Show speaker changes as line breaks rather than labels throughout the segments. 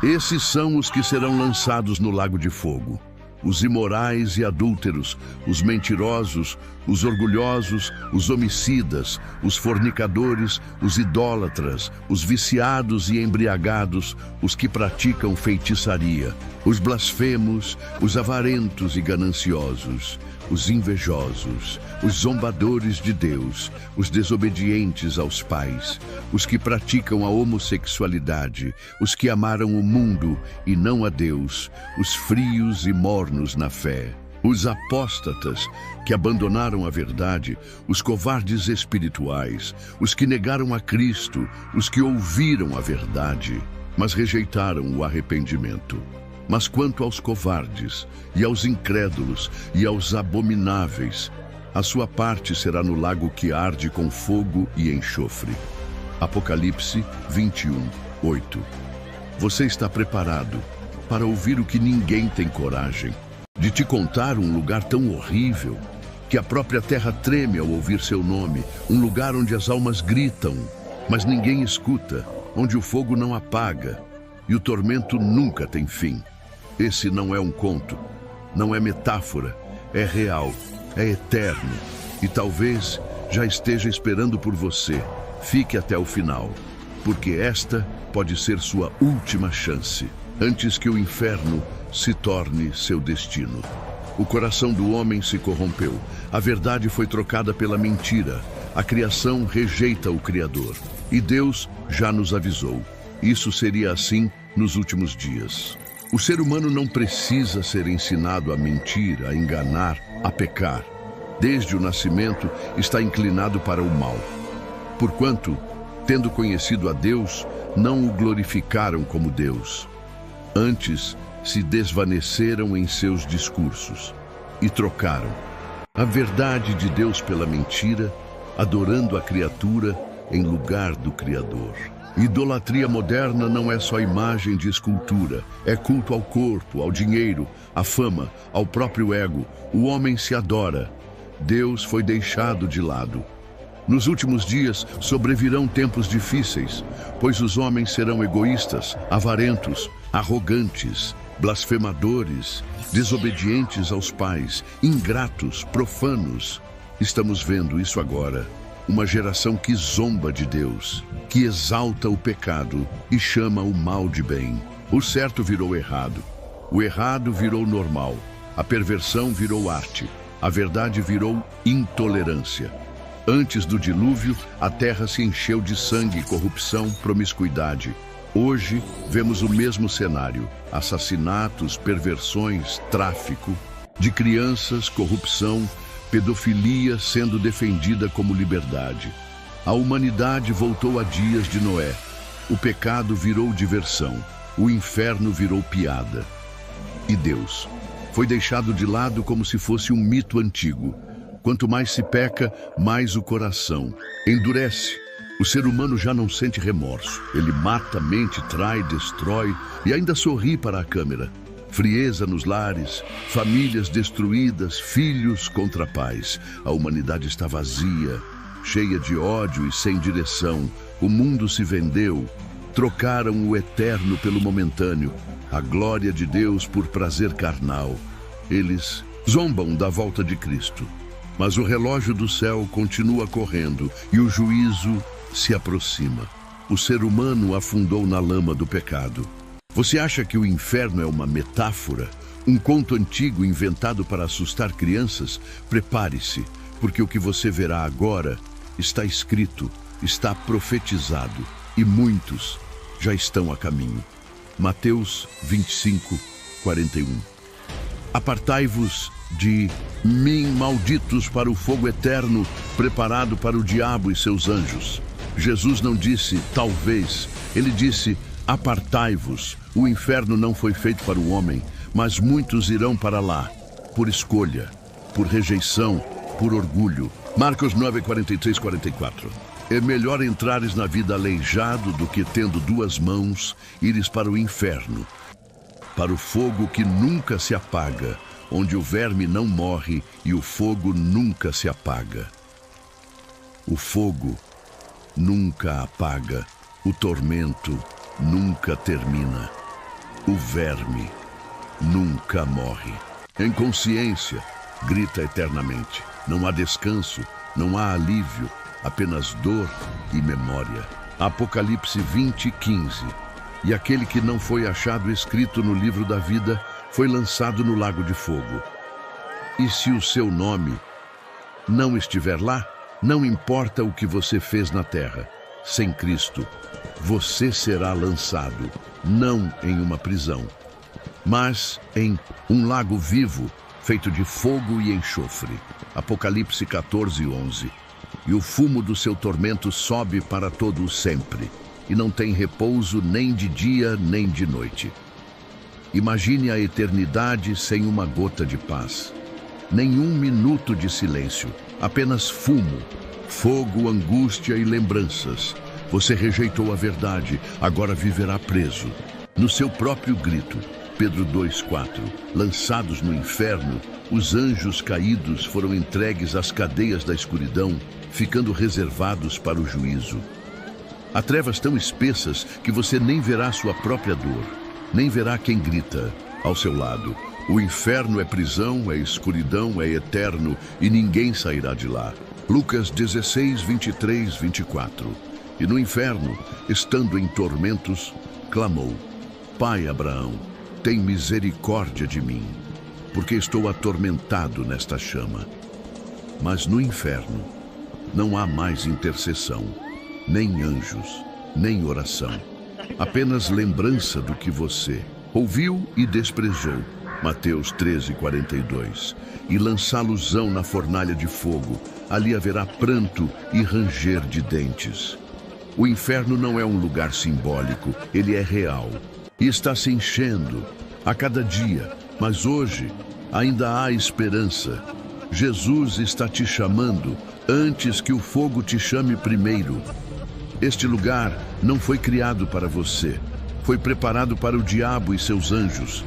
Esses são os que serão lançados no lago de fogo: os imorais e adúlteros, os mentirosos, os orgulhosos, os homicidas, os fornicadores, os idólatras, os viciados e embriagados, os que praticam feitiçaria, os blasfemos, os avarentos e gananciosos, os invejosos, os zombadores de Deus, os desobedientes aos pais, os que praticam a homossexualidade, os que amaram o mundo e não a Deus, os frios e mornos na fé, os apóstatas que abandonaram a verdade, os covardes espirituais, os que negaram a Cristo, os que ouviram a verdade, mas rejeitaram o arrependimento. Mas quanto aos covardes, e aos incrédulos, e aos abomináveis, a sua parte será no lago que arde com fogo e enxofre. Apocalipse 21:8. Você está preparado para ouvir o que ninguém tem coragem de te contar, um lugar tão horrível que a própria terra treme ao ouvir seu nome, um lugar onde as almas gritam, mas ninguém escuta, onde o fogo não apaga e o tormento nunca tem fim. Esse não é um conto, não é metáfora, é real, é eterno e talvez já esteja esperando por você. Fique até o final, porque esta pode ser sua última chance, antes que o inferno se torne seu destino. O coração do homem se corrompeu, a verdade foi trocada pela mentira, a criação rejeita o Criador. E Deus já nos avisou, isso seria assim nos últimos dias. O ser humano não precisa ser ensinado a mentir, a enganar, a pecar. Desde o nascimento está inclinado para o mal. Porquanto, tendo conhecido a Deus, não o glorificaram como Deus. Antes, se desvaneceram em seus discursos e trocaram a verdade de Deus pela mentira, adorando a criatura em lugar do Criador. Idolatria moderna não é só imagem de escultura, é culto ao corpo, ao dinheiro, à fama, ao próprio ego. O homem se adora. Deus foi deixado de lado. Nos últimos dias sobrevirão tempos difíceis, pois os homens serão egoístas, avarentos, arrogantes, blasfemadores, desobedientes aos pais, ingratos, profanos. Estamos vendo isso agora. Uma geração que zomba de Deus, que exalta o pecado e chama o mal de bem. O certo virou errado, o errado virou normal, a perversão virou arte, a verdade virou intolerância. Antes do dilúvio, a terra se encheu de sangue, corrupção, promiscuidade. Hoje, vemos o mesmo cenário: assassinatos, perversões, tráfico de crianças, corrupção, pedofilia sendo defendida como liberdade. A humanidade voltou a dias de Noé. O pecado virou diversão, o inferno virou piada. E Deus foi deixado de lado como se fosse um mito antigo. Quanto mais se peca, mais o coração endurece. O ser humano já não sente remorso. Ele mata, mente, trai, destrói e ainda sorri para a câmera. Frieza nos lares, famílias destruídas, filhos contra pais. A humanidade está vazia, cheia de ódio e sem direção. O mundo se vendeu, trocaram o eterno pelo momentâneo, a glória de Deus por prazer carnal. Eles zombam da volta de Cristo, mas o relógio do céu continua correndo e o juízo se aproxima. O ser humano afundou na lama do pecado. Você acha que o inferno é uma metáfora? Um conto antigo inventado para assustar crianças? Prepare-se, porque o que você verá agora está escrito, está profetizado, e muitos já estão a caminho. Mateus 25:41. Apartai-vos de mim, malditos, para o fogo eterno, preparado para o diabo e seus anjos. Jesus não disse talvez, ele disse: apartai-vos. O inferno não foi feito para o homem, mas muitos irão para lá, por escolha, por rejeição, por orgulho. Marcos 9:43-44. É melhor entrares na vida aleijado do que, tendo duas mãos, ires para o inferno, para o fogo que nunca se apaga, onde o verme não morre e o fogo nunca se apaga. O fogo nunca apaga, o tormento nunca termina. O verme nunca morre. Em consciência, grita eternamente. Não há descanso, não há alívio, apenas dor e memória. Apocalipse 20:15. E aquele que não foi achado escrito no livro da vida foi lançado no lago de fogo. E se o seu nome não estiver lá, não importa o que você fez na terra, sem Cristo, você será lançado, não em uma prisão, mas em um lago vivo, feito de fogo e enxofre. Apocalipse 14:11. E o fumo do seu tormento sobe para todo o sempre, e não tem repouso nem de dia nem de noite. Imagine a eternidade sem uma gota de paz. Nenhum minuto de silêncio, apenas fumo, fogo, angústia e lembranças. Você rejeitou a verdade, agora viverá preso. No seu próprio grito, Pedro 2:4, lançados no inferno, os anjos caídos foram entregues às cadeias da escuridão, ficando reservados para o juízo. Há trevas tão espessas que você nem verá sua própria dor, nem verá quem grita ao seu lado. O inferno é prisão, é escuridão, é eterno e ninguém sairá de lá. Lucas 16:23-24. E no inferno, estando em tormentos, clamou: Pai Abraão, tem misericórdia de mim, porque estou atormentado nesta chama. Mas no inferno não há mais intercessão, nem anjos, nem oração. Apenas lembrança do que você ouviu e desprezou. Mateus 13:42. E lançá-los-ão na fornalha de fogo. Ali haverá pranto e ranger de dentes. O inferno não é um lugar simbólico, ele é real. E está se enchendo a cada dia. Mas hoje ainda há esperança. Jesus está te chamando antes que o fogo te chame primeiro. Este lugar não foi criado para você. Foi preparado para o diabo e seus anjos.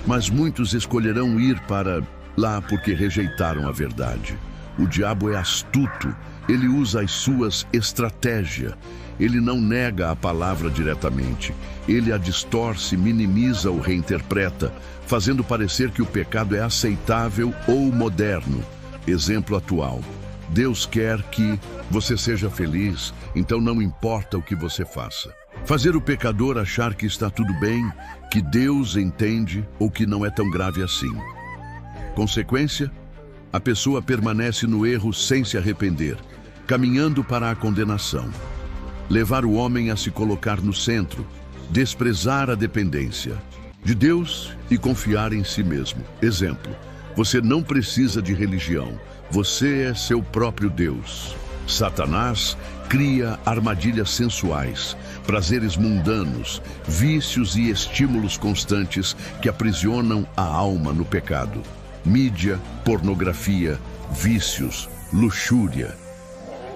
Mas muitos escolherão ir para lá porque rejeitaram a verdade. O diabo é astuto. Ele usa as suas estratégias. Ele não nega a palavra diretamente. Ele a distorce, minimiza ou reinterpreta, fazendo parecer que o pecado é aceitável ou moderno. Exemplo atual. Deus quer que você seja feliz, então não importa o que você faça. Fazer o pecador achar que está tudo bem, que Deus entende ou que não é tão grave assim. Consequência? A pessoa permanece no erro sem se arrepender, caminhando para a condenação. Levar o homem a se colocar no centro, desprezar a dependência de Deus e confiar em si mesmo. Exemplo: você não precisa de religião, você é seu próprio Deus. Satanás cria armadilhas sensuais, prazeres mundanos, vícios e estímulos constantes que aprisionam a alma no pecado. Mídia, pornografia, vícios, luxúria.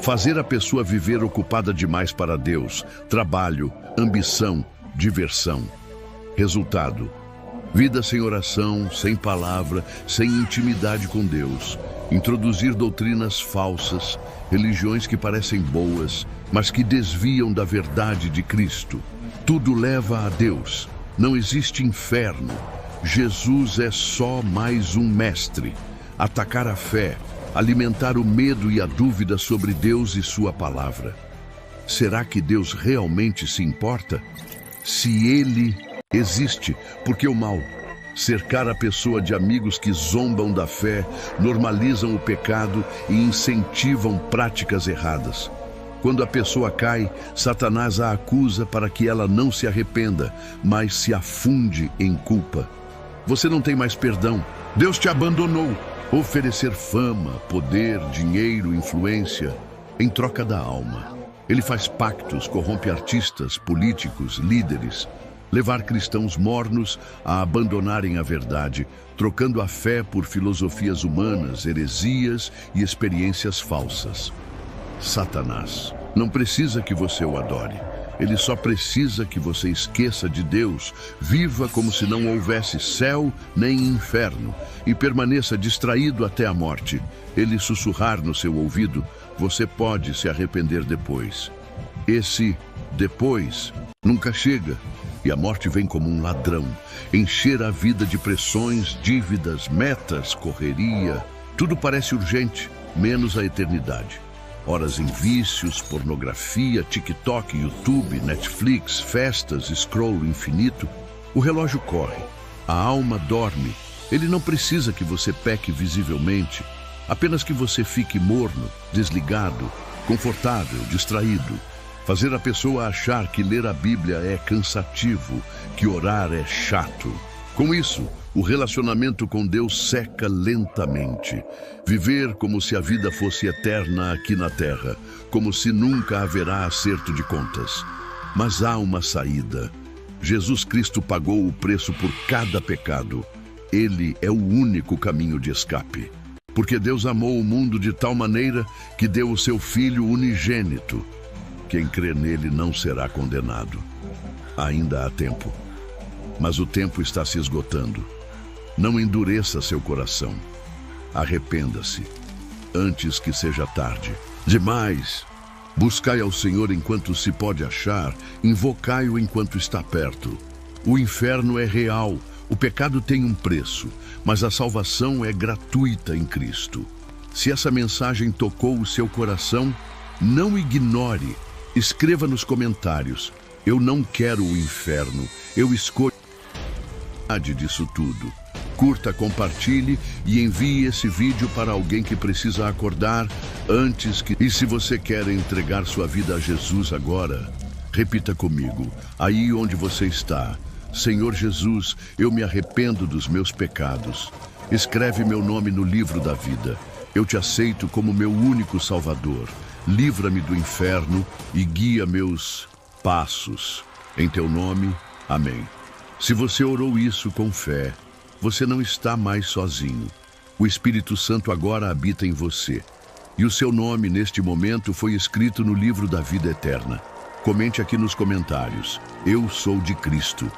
Fazer a pessoa viver ocupada demais para Deus, trabalho, ambição, diversão. Resultado: vida sem oração, sem palavra, sem intimidade com Deus. Introduzir doutrinas falsas, religiões que parecem boas, mas que desviam da verdade de Cristo. Tudo leva a Deus. Não existe inferno. Jesus é só mais um mestre. Atacar a fé, alimentar o medo e a dúvida sobre Deus e sua palavra. Será que Deus realmente se importa? Se Ele existe, por que o mal? Cercar a pessoa de amigos que zombam da fé, normalizam o pecado e incentivam práticas erradas. Quando a pessoa cai, Satanás a acusa para que ela não se arrependa, mas se afunde em culpa. Você não tem mais perdão. Deus te abandonou. Oferecer fama, poder, dinheiro, influência, em troca da alma. Ele faz pactos, corrompe artistas, políticos, líderes. Levar cristãos mornos a abandonarem a verdade, trocando a fé por filosofias humanas, heresias e experiências falsas. Satanás não precisa que você o adore. Ele só precisa que você esqueça de Deus, viva como se não houvesse céu nem inferno e permaneça distraído até a morte. Ele sussurrar no seu ouvido: você pode se arrepender depois. Esse depois nunca chega. E a morte vem como um ladrão, encher a vida de pressões, dívidas, metas, correria. Tudo parece urgente, menos a eternidade. Horas em vícios, pornografia, TikTok, YouTube, Netflix, festas, scroll infinito. O relógio corre, a alma dorme. Ele não precisa que você peque visivelmente, apenas que você fique morno, desligado, confortável, distraído. Fazer a pessoa achar que ler a Bíblia é cansativo, que orar é chato. Com isso, o relacionamento com Deus seca lentamente. Viver como se a vida fosse eterna aqui na terra, como se nunca haverá acerto de contas. Mas há uma saída. Jesus Cristo pagou o preço por cada pecado. Ele é o único caminho de escape. Porque Deus amou o mundo de tal maneira que deu o seu Filho unigênito. Quem crê nele não será condenado. Ainda há tempo. Mas o tempo está se esgotando. Não endureça seu coração. Arrependa-se, antes que seja tarde. Demais! Buscai ao Senhor enquanto se pode achar, invocai-o enquanto está perto. O inferno é real, o pecado tem um preço, mas a salvação é gratuita em Cristo. Se essa mensagem tocou o seu coração, não ignore. Escreva nos comentários: eu não quero o inferno, eu escolho a verdade disso tudo. Curta, compartilhe e envie esse vídeo para alguém que precisa acordar antes que... E se você quer entregar sua vida a Jesus agora, repita comigo, aí onde você está: Senhor Jesus, eu me arrependo dos meus pecados. Escreve meu nome no livro da vida. Eu te aceito como meu único Salvador. Livra-me do inferno e guia meus passos. Em teu nome, amém. Se você orou isso com fé, você não está mais sozinho. O Espírito Santo agora habita em você. E o seu nome, neste momento, foi escrito no livro da vida eterna. Comente aqui nos comentários: eu sou de Cristo.